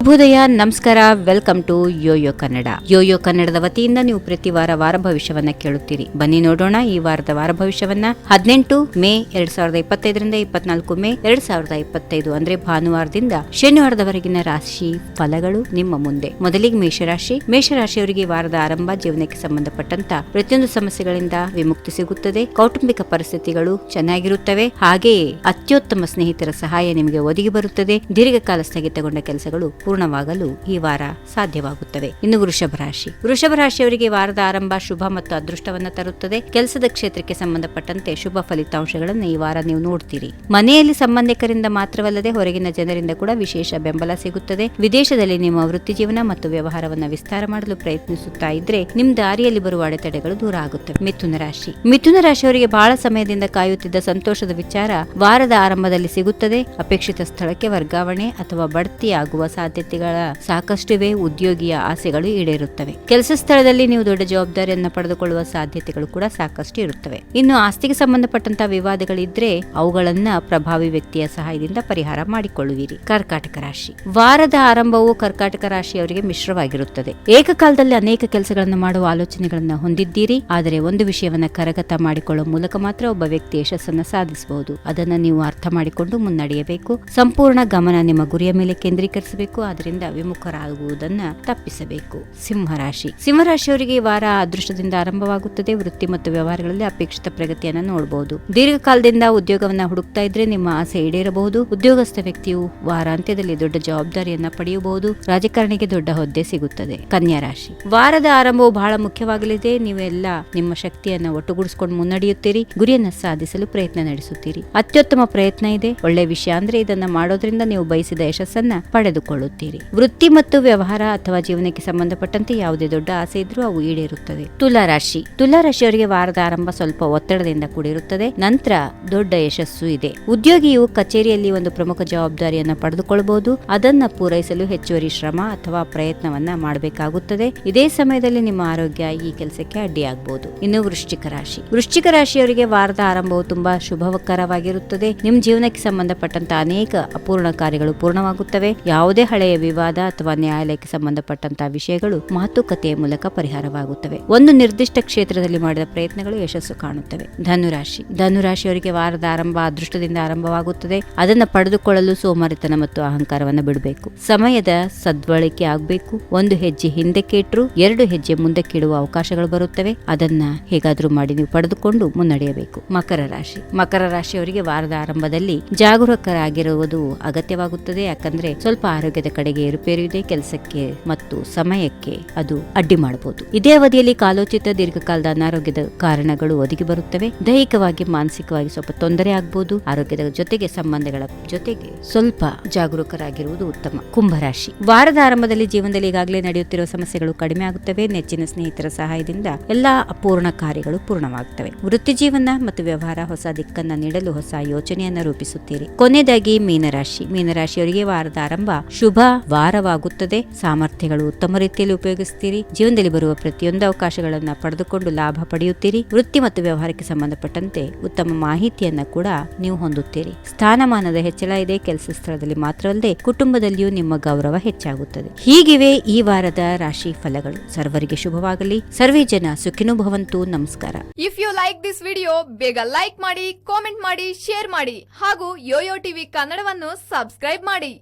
ಶುಭೋದಯ, ನಮಸ್ಕಾರ, welcome to Yoyo Kannada. Yoyo ಕನ್ನಡದ ವತಿಯಿಂದ ನೀವು ಪ್ರತಿ ವಾರ ಭವಿಷ್ಯವನ್ನ ಕೇಳುತ್ತೀರಿ. ಬನ್ನಿ ನೋಡೋಣ ಈ ವಾರದ ವಾರ ಭವಿಷ್ಯವನ್ನ. 18 ಮೇ 2025 24 ಮೇ 2025 ಅಂದ್ರೆ ಭಾನುವಾರದಿಂದ ಶನಿವಾರದವರೆಗಿನ ರಾಶಿ ಫಲಗಳು ನಿಮ್ಮ ಮುಂದೆ. ಮೊದಲಿಗೆ ಮೇಷರಾಶಿಯವರಿಗೆ ವಾರದ ಆರಂಭ ಜೀವನಕ್ಕೆ ಸಂಬಂಧಪಟ್ಟಂತ ಪ್ರತಿಯೊಂದು ಸಮಸ್ಯೆಗಳಿಂದ ವಿಮುಕ್ತಿ ಸಿಗುತ್ತದೆ. ಕೌಟುಂಬಿಕ ಪರಿಸ್ಥಿತಿಗಳು ಚೆನ್ನಾಗಿರುತ್ತವೆ. ಹಾಗೆಯೇ ಅತ್ಯುತ್ತಮ ಸ್ನೇಹಿತರ ಸಹಾಯ ನಿಮಗೆ ಒದಗಿ ಬರುತ್ತದೆ. ದೀರ್ಘಕಾಲ ಸ್ಥಗಿತಗೊಂಡ ಕೆಲಸಗಳು ಪೂರ್ಣವಾಗಲು ಈ ವಾರ ಸಾಧ್ಯವಾಗುತ್ತವೆ. ಇನ್ನು ವೃಷಭ ರಾಶಿಯವರಿಗೆ ವಾರದ ಆರಂಭ ಶುಭ ಮತ್ತು ಅದೃಷ್ಟವನ್ನ ತರುತ್ತದೆ. ಕೆಲಸದ ಕ್ಷೇತ್ರಕ್ಕೆ ಸಂಬಂಧಪಟ್ಟಂತೆ ಶುಭ ಫಲಿತಾಂಶಗಳನ್ನು ಈ ವಾರ ನೀವು ನೋಡ್ತೀರಿ. ಮನೆಯಲ್ಲಿ ಸಂಬಂಧಿಕರಿಂದ ಮಾತ್ರವಲ್ಲದೆ ಹೊರಗಿನ ಜನರಿಂದ ಕೂಡ ವಿಶೇಷ ಬೆಂಬಲ ಸಿಗುತ್ತದೆ. ವಿದೇಶದಲ್ಲಿ ನಿಮ್ಮ ವೃತ್ತಿ ಜೀವನ ಮತ್ತು ವ್ಯವಹಾರವನ್ನ ವಿಸ್ತಾರ ಮಾಡಲು ಪ್ರಯತ್ನಿಸುತ್ತಾ ಇದ್ರೆ ನಿಮ್ ದಾರಿಯಲ್ಲಿ ಬರುವ ಅಡೆತಡೆಗಳು ದೂರ ಆಗುತ್ತವೆ. ಮಿಥುನ ರಾಶಿಯವರಿಗೆ ಬಹಳ ಸಮಯದಿಂದ ಕಾಯುತ್ತಿದ್ದ ಸಂತೋಷದ ವಿಚಾರ ವಾರದ ಆರಂಭದಲ್ಲಿ ಸಿಗುತ್ತದೆ. ಅಪೇಕ್ಷಿತ ಸ್ಥಳಕ್ಕೆ ವರ್ಗಾವಣೆ ಅಥವಾ ಬಡ್ತಿ ಆಗುವ ಸಾಧ್ಯತೆಗಳ ಸಾಕಷ್ಟಿವೆ. ಉದ್ಯೋಗಿಯ ಆಸೆಗಳು ಈಡೇರುತ್ತವೆ. ಕೆಲಸ ಸ್ಥಳದಲ್ಲಿ ನೀವು ದೊಡ್ಡ ಜವಾಬ್ದಾರಿಯನ್ನು ಪಡೆದುಕೊಳ್ಳುವ ಸಾಧ್ಯತೆಗಳು ಕೂಡ ಸಾಕಷ್ಟು ಇರುತ್ತವೆ. ಇನ್ನು ಆಸ್ತಿಗೆ ಸಂಬಂಧಪಟ್ಟಂತಹ ವಿವಾದಗಳಿದ್ರೆ ಅವುಗಳನ್ನ ಪ್ರಭಾವಿ ವ್ಯಕ್ತಿಯ ಸಹಾಯದಿಂದ ಪರಿಹಾರ ಮಾಡಿಕೊಳ್ಳುವಿರಿ. ಕರ್ಕಾಟಕ ರಾಶಿ ವಾರದ ಆರಂಭವು ಕರ್ಕಾಟಕ ರಾಶಿಯವರಿಗೆ ಮಿಶ್ರವಾಗಿರುತ್ತದೆ. ಏಕಕಾಲದಲ್ಲಿ ಅನೇಕ ಕೆಲಸಗಳನ್ನು ಮಾಡುವ ಆಲೋಚನೆಗಳನ್ನ ಹೊಂದಿದ್ದೀರಿ. ಆದರೆ ಒಂದು ವಿಷಯವನ್ನ ಕರಗತ ಮಾಡಿಕೊಳ್ಳುವ ಮೂಲಕ ಮಾತ್ರ ಒಬ್ಬ ವ್ಯಕ್ತಿ ಯಶಸ್ಸನ್ನು ಸಾಧಿಸಬಹುದು. ಅದನ್ನ ನೀವು ಅರ್ಥ ಮಾಡಿಕೊಂಡು ಮುನ್ನಡೆಯಬೇಕು. ಸಂಪೂರ್ಣ ಗಮನ ನಿಮ್ಮ ಗುರಿಯ ಮೇಲೆ ಕೇಂದ್ರೀಕರಿಸಬೇಕು. ಅದರಿಂದ ವಿಮುಖರಾಗುವುದನ್ನ ತಪ್ಪಿಸಬೇಕು. ಸಿಂಹರಾಶಿಯವರಿಗೆ ವಾರ ಅದೃಷ್ಟದಿಂದ ಆರಂಭವಾಗುತ್ತದೆ. ವೃತ್ತಿ ಮತ್ತು ವ್ಯವಹಾರಗಳಲ್ಲಿ ಅಪೇಕ್ಷಿತ ಪ್ರಗತಿಯನ್ನು ನೋಡಬಹುದು. ದೀರ್ಘಕಾಲದಿಂದ ಉದ್ಯೋಗವನ್ನ ಹುಡುಕ್ತಾ ಇದ್ರೆ ನಿಮ್ಮ ಆಸೆ ಈಡೇರಬಹುದು. ಉದ್ಯೋಗಸ್ಥ ವ್ಯಕ್ತಿಯು ವಾರಾಂತ್ಯದಲ್ಲಿ ದೊಡ್ಡ ಜವಾಬ್ದಾರಿಯನ್ನ ಪಡೆಯಬಹುದು. ರಾಜಕಾರಣಿಗೆ ದೊಡ್ಡ ಹುದ್ದೆ ಸಿಗುತ್ತದೆ. ಕನ್ಯಾ ರಾಶಿ ವಾರದ ಆರಂಭವು ಬಹಳ ಮುಖ್ಯವಾಗಲಿದೆ. ನೀವೆಲ್ಲ ನಿಮ್ಮ ಶಕ್ತಿಯನ್ನ ಒಟ್ಟುಗೂಡಿಸಿಕೊಂಡು ಮುನ್ನಡೆಯುತ್ತೀರಿ. ಗುರಿಯನ್ನ ಸಾಧಿಸಲು ಪ್ರಯತ್ನ ನಡೆಸುತ್ತೀರಿ. ಅತ್ಯುತ್ತಮ ಪ್ರಯತ್ನ ಇದೆ. ಒಳ್ಳೆ ವಿಷಯ ಅಂದ್ರೆ ಇದನ್ನ ಮಾಡೋದ್ರಿಂದ ನೀವು ಬಯಸಿದ ಯಶಸ್ಸನ್ನ ಪಡೆದುಕೊಳ್ಳುತ್ತೀರಿ. ವೃತ್ತಿ ಮತ್ತು ವ್ಯವಹಾರ ಅಥವಾ ಜೀವನಕ್ಕೆ ಸಂಬಂಧಪಟ್ಟಂತೆ ಯಾವುದೇ ದೊಡ್ಡ ಆಸೆ ಇದ್ರೂ ಅವು ಈಡೇರುತ್ತದೆ. ತುಲಾರಾಶಿಯವರಿಗೆ ವಾರದ ಆರಂಭ ಸ್ವಲ್ಪ ಒತ್ತಡದಿಂದ ಕೂಡಿರುತ್ತದೆ. ನಂತರ ದೊಡ್ಡ ಯಶಸ್ಸು ಇದೆ. ಉದ್ಯೋಗಿಯು ಕಚೇರಿಯಲ್ಲಿ ಒಂದು ಪ್ರಮುಖ ಜವಾಬ್ದಾರಿಯನ್ನ ಪಡೆದುಕೊಳ್ಳಬಹುದು. ಅದನ್ನ ಪೂರೈಸಲು ಹೆಚ್ಚುವರಿ ಶ್ರಮ ಅಥವಾ ಪ್ರಯತ್ನವನ್ನ ಮಾಡಬೇಕಾಗುತ್ತದೆ. ಇದೇ ಸಮಯದಲ್ಲಿ ನಿಮ್ಮ ಆರೋಗ್ಯ ಈ ಕೆಲಸಕ್ಕೆ ಅಡ್ಡಿಯಾಗಬಹುದು. ಇನ್ನು ವೃಶ್ಚಿಕ ರಾಶಿಯವರಿಗೆ ವಾರದ ಆರಂಭವು ತುಂಬಾ ಶುಭಕರವಾಗಿರುತ್ತದೆ. ನಿಮ್ಮ ಜೀವನಕ್ಕೆ ಸಂಬಂಧಪಟ್ಟಂತ ಅನೇಕ ಅಪೂರ್ಣ ಕಾರ್ಯಗಳು ಪೂರ್ಣವಾಗುತ್ತವೆ. ಯಾವುದೇ ಹಳೆಯ ವಿವಾದ ಅಥವಾ ನ್ಯಾಯಾಲಯಕ್ಕೆ ಸಂಬಂಧಪಟ್ಟಂತಹ ವಿಷಯಗಳು ಮಾತುಕತೆಯ ಮೂಲಕ ಪರಿಹಾರವಾಗುತ್ತವೆ. ಒಂದು ನಿರ್ದಿಷ್ಟ ಕ್ಷೇತ್ರದಲ್ಲಿ ಮಾಡಿದ ಪ್ರಯತ್ನಗಳು ಯಶಸ್ಸು ಕಾಣುತ್ತವೆ. ಧನುರಾಶಿಯವರಿಗೆ ವಾರದ ಆರಂಭ ಅದೃಷ್ಟದಿಂದ ಆರಂಭವಾಗುತ್ತದೆ. ಅದನ್ನ ಪಡೆದುಕೊಳ್ಳಲು ಸೋಮಾರಿತನ ಮತ್ತು ಅಹಂಕಾರವನ್ನು ಬಿಡಬೇಕು. ಸಮಯದ ಸದ್ಬಳಕೆ ಆಗಬೇಕು. ಒಂದು ಹೆಜ್ಜೆ ಹಿಂದಕ್ಕೆ ಇಟ್ಟರು 2 ಹೆಜ್ಜೆ ಮುಂದಕ್ಕೆ ಇಡುವ ಅವಕಾಶಗಳು ಬರುತ್ತವೆ. ಅದನ್ನ ಹೇಗಾದ್ರೂ ಮಾಡಿ ನೀವು ಪಡೆದುಕೊಂಡು ಮುನ್ನಡೆಯಬೇಕು. ಮಕರ ರಾಶಿಯವರಿಗೆ ವಾರದ ಆರಂಭದಲ್ಲಿ ಜಾಗರೂಕರಾಗಿರುವುದು ಅಗತ್ಯವಾಗುತ್ತದೆ. ಯಾಕಂದ್ರೆ ಸ್ವಲ್ಪ ಆರೋಗ್ಯದ ಕಡೆಗೆ ಏರುಪೇರು ಇದೆ. ಕೆಲಸಕ್ಕೆ ಮತ್ತು ಸಮಯಕ್ಕೆ ಅದು ಅಡ್ಡಿ ಮಾಡಬಹುದು. ಇದೇ ಅವಧಿಯಲ್ಲಿ ಕಾಲೋಚಿತ ದೀರ್ಘಕಾಲದ ಅನಾರೋಗ್ಯದ ಕಾರಣಗಳು ಒದಗಿ ಬರುತ್ತವೆ. ದೈಹಿಕವಾಗಿ ಮಾನಸಿಕವಾಗಿ ಸ್ವಲ್ಪ ತೊಂದರೆ ಆಗಬಹುದು. ಆರೋಗ್ಯದ ಜೊತೆಗೆ ಸಂಬಂಧಗಳ ಜೊತೆಗೆ ಸ್ವಲ್ಪ ಜಾಗರೂಕರಾಗಿರುವುದು ಉತ್ತಮ. ಕುಂಭರಾಶಿ ವಾರದ ಆರಂಭದಲ್ಲಿ ಜೀವನದಲ್ಲಿ ಈಗಾಗಲೇ ನಡೆಯುತ್ತಿರುವ ಸಮಸ್ಯೆಗಳು ಕಡಿಮೆ ಆಗುತ್ತವೆ. ನೆಚ್ಚಿನ ಸ್ನೇಹಿತರ ಸಹಾಯದಿಂದ ಎಲ್ಲಾ ಅಪೂರ್ಣ ಕಾರ್ಯಗಳು ಪೂರ್ಣವಾಗುತ್ತವೆ. ವೃತ್ತಿ ಜೀವನ ಮತ್ತು ವ್ಯವಹಾರ ಹೊಸ ದಿಕ್ಕನ್ನ ನೀಡಲು ಹೊಸ ಯೋಜನೆಯನ್ನ ರೂಪಿಸುತ್ತೀರಿ. ಕೊನೆಯದಾಗಿ ಮೀನರಾಶಿಯವರಿಗೆ ವಾರದ ಆರಂಭ ಶುಭ ವಾರವಾಗುತ್ತದೆ. ಸಾಮರ್ಥ್ಯಗಳು ಉತ್ತಮ ರೀತಿಯಲ್ಲಿ ಉಪಯೋಗಿಸುತ್ತೀರಿ. ಜೀವನದಲ್ಲಿ ಬರುವ ಪ್ರತಿಯೊಂದು ಅವಕಾಶಗಳನ್ನ ಪಡೆದುಕೊಂಡು ಲಾಭ ಪಡೆಯುತ್ತೀರಿ. ವೃತ್ತಿ ಮತ್ತು ವ್ಯವಹಾರಕ್ಕೆ ಸಂಬಂಧಪಟ್ಟಂತೆ ಉತ್ತಮ ಮಾಹಿತಿಯನ್ನ ಕೂಡ ನೀವು ಹೊಂದುತ್ತೀರಿ. ಸ್ಥಾನಮಾನದ ಹೆಚ್ಚಳ ಇದೆ. ಕೆಲಸ ಸ್ಥಳದಲ್ಲಿ ಮಾತ್ರವಲ್ಲದೆ ಕುಟುಂಬದಲ್ಲಿಯೂ ನಿಮ್ಮ ಗೌರವ ಹೆಚ್ಚಾಗುತ್ತದೆ. ಹೀಗಿವೆ ಈ ವಾರದ ರಾಶಿ ಫಲಗಳು. ಸರ್ವರಿಗೆ ಶುಭವಾಗಲಿ. ಸರ್ವೇ ಜನ ಸುಖಿನೋ ಭವಂತು. ನಮಸ್ಕಾರ. If you like this video ಬೇಗ ಲೈಕ್ ಮಾಡಿ, ಕಾಮೆಂಟ್ ಮಾಡಿ, ಶೇರ್ ಮಾಡಿ ಹಾಗೂ ಯೋಯೋ ಟಿವಿ ಕನ್ನಡವನ್ನು ಸಬ್ಸ್ಕ್ರೈಬ್ ಮಾಡಿ.